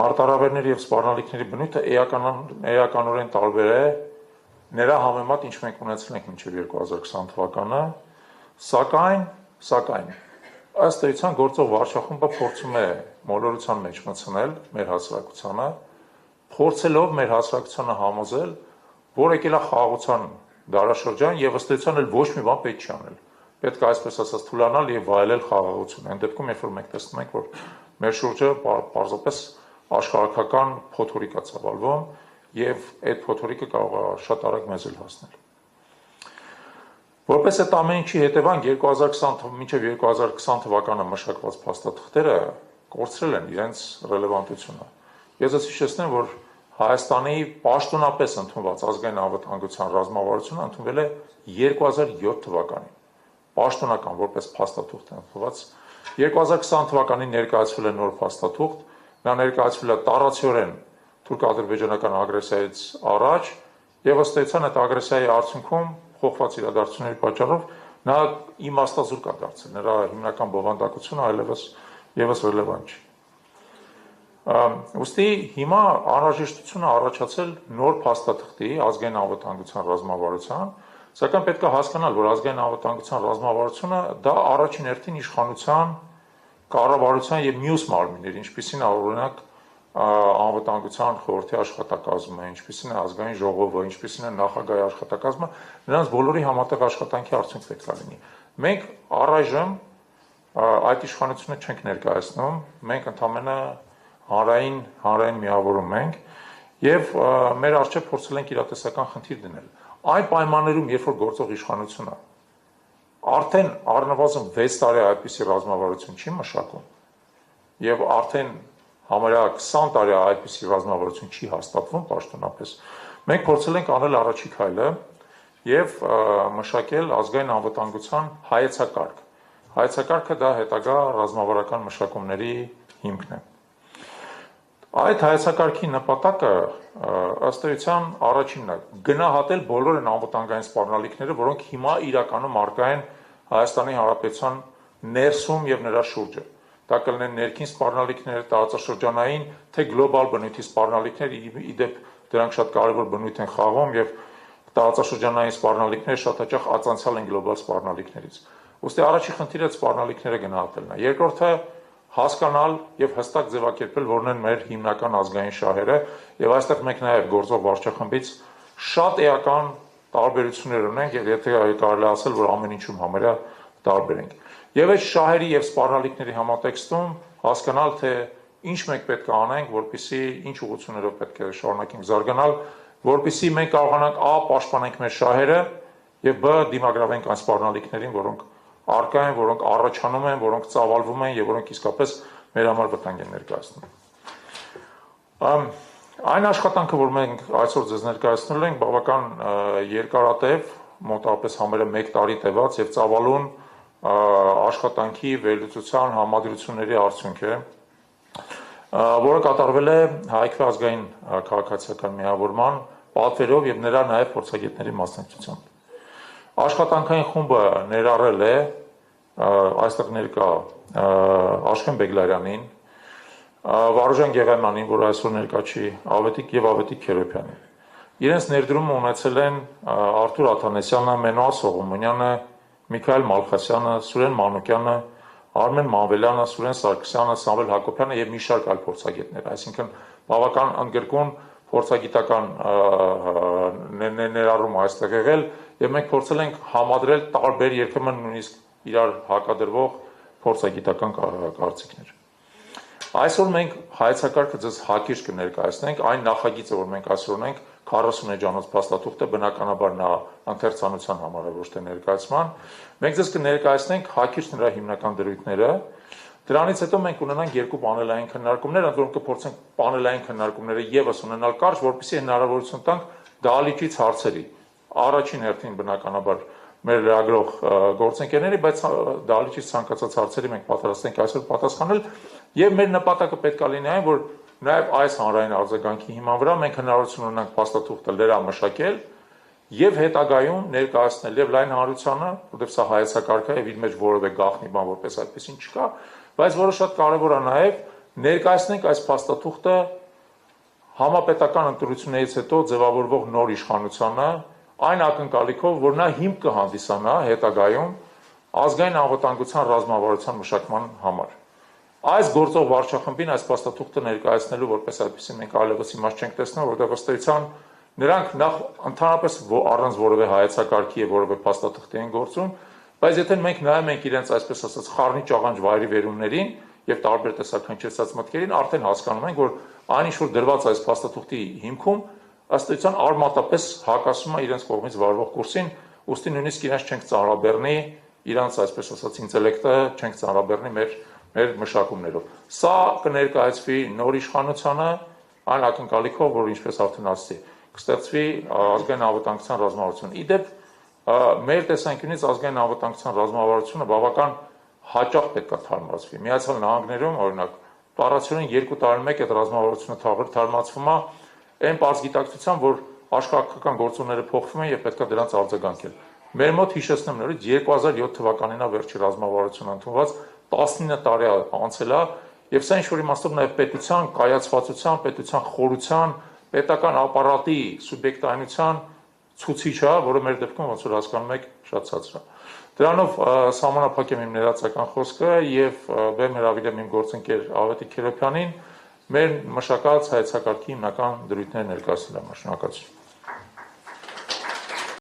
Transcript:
Արտարավերների և սպառնալիքների բնույթը էականորեն տարբեր է նրա համեմատ, ինչ մենք ունեցել ենք մինչև 2020 թվականը, սակայն ըստ էության գործող վարչախումբը փորձում է մոլորության մեջ մտցնել մեր հասարակությանը, փորձելով մեր հասարակությանը համոզել, որ եկել է խաղաղության դարաշրջան և ըստ էության էլ ոչ մի բան պետք չի անել։ Պետք է այսպես ասած թուլանալ և վայելել խաղաղություն։ Այն դեպքում, երբ որ մենք տեսնում ենք, որ մեր շուրջը պարզապես աշխարհական փոթորիկ է ծավալվում և այդ փոթորիկը կարող է շատ արագ մեզ էլ հասնել։ Որպես այդ ամեն ինչի հետևանք մինչև 2020 թվականը մշակված փաստաթղթերը կորցրել են իրենց ռելևանտությունը։ Ես ձեզ հիշեցնեմ, որ Հայաստանի պաշտոնապես ընդունված ազգային անվտանգության ռազմավարությունը ընդունվել է 2007 թվականին, պաշտոնական որպես փաստաթուղթ է ընդունված։ 2020 թվականին ներկայացվել է նոր փաստաթուղթ, նա ներկայացվել է տարածիորեն թուրք-ադրբեջանական ագրեսիայից առաջ և ըստ էության այդ ագրեսիայի արդյունքում փոխված իրադարձությունների պատճառով նա իմաստազուրկ է դարձել, նրա հիմնական բովանդակությունը այլևս ևս ռելևանտ չի։ Ուստի հիմա անհրաժեշտություն է առաջացել նոր փաստաթղթի ազգային անվտանգության ռազմավարության, սակայն պետք է հասկանալ, որ ազգային անվտանգության ռազմավարությունը դա առաջին հերթին իշխանության, կառավարության և մյուս մարմինների, ինչպիսին է օրինակ անվտանգության խորհրդի աշխատակազմը, ինչպիսին է ազգային ժողովը, ինչպիսին է նախագահի աշխատակազմը, նրանց բոլորի համատեղ աշխատանքի արդյունք պետք է լինի։ Մենք առայժմ այդ իշխանությունը չենք ներկայացնում, մենք ընդամենը հանրային միավորում ենք և մեր առջև փորձել ենք իրատեսական խնդիր դնել։ Այն պայմաններում, երբ որ գործող իշխանությունը արդեն առնվազն 6 տարի այդպիսի ռազմավարություն չի մշակում և արդեն համարյա 20 տարի այդպիսի ռազմավարություն չի հաստատվում պաշտոնապես, մենք փորձել ենք անել առաջի քայլը և մշակել ազգային անվտանգության հայեցակարգ։ Հայեցակարգը դա հետագա ռազմավարական մշակումների հիմքն է։ Այդ հայեցակարգի նպատակը ըստ էության առաջինն է գնահատել բոլոր այն անվտանգային սպառնալիքները, որոնք հիմա իրականում առկա են Հայաստանի Հանրապետության ներսում և նրա շուրջը։ Դա կլինեն ներքին սպառնալիքներ, տարածաշրջանային, թե գլոբալ բնույթի սպառնալիքներ, իդեպ դրանք շատ կարևոր բնույթ են խաղում և տարածաշրջանային սպառնալիքները շատ հաճախ ածանցյալ են գլոբալ սպառնալիքներից։ Ուստի առաջի խնդիրը այդ սպառնալիքները գնահատելն է։ Երկրորդը հասկանալ և հստակ ձևակերպել, որն են մեր հիմնական ազգային շահերը, և այստեղ մենք նաև գործող վարչախմբից շատ էական տարբերություններ ունենք, և եթե կարելի է ասել, որ ամեն ինչում համարյա տարբեր ենք։ Եվ այդ շահերի և սպառնալիքների համատեքստում հասկանալ, թե ինչ մենք պետք է անենք, որպեսզի ինչ ուղղություններով պետք է շարունակենք զարգանալ, որպեսզի մենք կարողանանք ա. պաշտպանենք մեր շահերը և բ. դիմագրավենք այն սպառնալիքներին, որոնք առկա են, որոնք առաջանում են, որոնք ծավալվում են և որոնք իսկապես մեր համար վտանգ են ներկայացնում։ Այն աշխատանքը, որ մենք այսօր ձեզ ներկայացնել ենք, բավական երկարատև, մոտավորապես համարյա 1 տարի տևած և ծավալուն աշխատանքի, վերլուծության, համադրությունների արդյունք է, որը կատարվել է Հայ ազգային քաղաքացիական միավորման պատվերով և նրա նաև փորձագետների մասնակցությամբ։ Աշխատանքային խումբը ներառել է այստեղ ներկա Աշխեն Բեգլարյանին, Վարուժան Գեղեմանին, որ այսօր ներկա չի, և Ավետիք Քերոբյանին։ Իրենց ներդրումը ունեցել են Արթուր Աթանեսյանը, Մենոհար Սողոմոնյանը, Միքայել Մալխասյանը, Սուրեն Մանուկյանը, Արմեն Մանվելյանը, Սուրեն Սարգսյանը, Սամվել Հակոբյանը և մի շարք այլ փորձագետներ, այսինքն բավական ընդգրկուն փորձագիտական ներառում այստեղ եղել և մենք փորձել ենք համադրել տարբեր, երբեմն նույնիսկ իրար հակադրվող փորձագիտական կարծիքներ։ Այսօր մենք հայեցակարգը ձեզ հակիրճ կներկայացնենք, այն նախագիծը, որ մենք այսօր ունենք, 40 էջանոց փաստաթուղթ է, բնականաբար նա ընթերցանության համար է, ոչ թե ներկայացման։ Մենք ձեզ կներկայացնենք հակիրճ նրա հիմնական դրույթները, դրանից հետո մենք ունենանք 2 պանելային քննարկումներ, ընդ որում կփորձենք պանելային քննարկումները ևս ունենալ կարճ, որպեսզի հնարավորություն տանք դահլիճից հարցերի։ Առաջին հերթին բնականաբար մեր լրագրող գործընկերների, բայց դահլիճից ցանկացած հարցերի մենք պատրաստ ենք այսօր պատասխանել և մեր նպատակը պետք է լինի այն, որ նաև այս հանրային արձագանքի հիման վրա մենք հնարավորություն ունենանք փաստաթուղթը լրամշակել և հետագայում ներկայացնել և լայն հանրությանը, որտեղ սա հայեցակարգ է և իր մեջ որևէ գաղտնի բան որպես այդպեսին չկա, բայց որը շատ կարևոր է նաև ներկայացնենք այս փաստաթուղթը համապետական ընտրություններից հետո ձևավորվող նոր իշխանությանը, այն ակնկալիքով, որ նա հիմք կհանդիսանա հետագայում ազգային անվտանգության ռազմավարության մշակման համար։ Այս գործող վարչախմբին այս փաստաթուղթը ներկայացնելու որպես այդպեսին մենք այլևս իմաստ չենք տեսնում, որտեղ ըստ էության նրանք նախ ընդհանրապես առանց որևէ հայեցակարգի եւ որևէ փաստաթղթի են գործում, բայց եթե մենք նայում ենք իրենց այսպես ասած խառնի ճաղանջ վայրի վերումներին եւ տարբեր տեսակ հնչեցած մտքերին, արդեն հասկանում ենք, որ այն ինչ որ դրված այս փաստաթուղթի հիմքում ըստ էության արմատապես հակասում է իրենց կողմից վարվող կուրսին, ուստի նույնիսկ իրենց չենք ծանրաբեռնի իրանց այսպես ասած ինտելեկտը չենք ծանրաբեռնի մեր մշակումներով։ Սա կներկայացվի նոր իշխանությանը այն ակնկալիքով, որ ինչպես արդեն ասացի, կստեղծվի ազգային անվտանգության ռազմավարություն։ Իդեպ մեր տեսանկյունից ազգային անվտանգության ռազմավարությունը բավական հաճախ պետք է թարմացվի։ Միացյալ Նահանգներում, օրինակ, տարածորեն 2 տարին մեկ այդ ռազմավարությունը թարմացվում է այն պարզ գիտակցությամբ, որ աշխարհական գործոնները փոխվում են եւ պետք է դրանց արձագանքել։ Մեր մոտ հիշեցնեմ նորից 2007 թվականին է վերջի ռազմավարությունը ընդունված, 19 տարի անցել է եւ սա ինչ-որ իմաստով նաեւ պետության կայացվածության, պետության խորության, պետական ապարատի սուբյեկտայնության ցուցիչ է, որը մեր դեպքում ոնց որ հասկանում եք շատ ցածր է։ Դրանով սահմանափակեմ իմ ներածական խոսքը եւ բեմ հրավիրեմ իմ գործընկեր Ավետիք Քերոբյանին մեր մշակած հայեցակարգի հիմնական դրույթները ներկայացնելու համար։ Շնորհակալություն։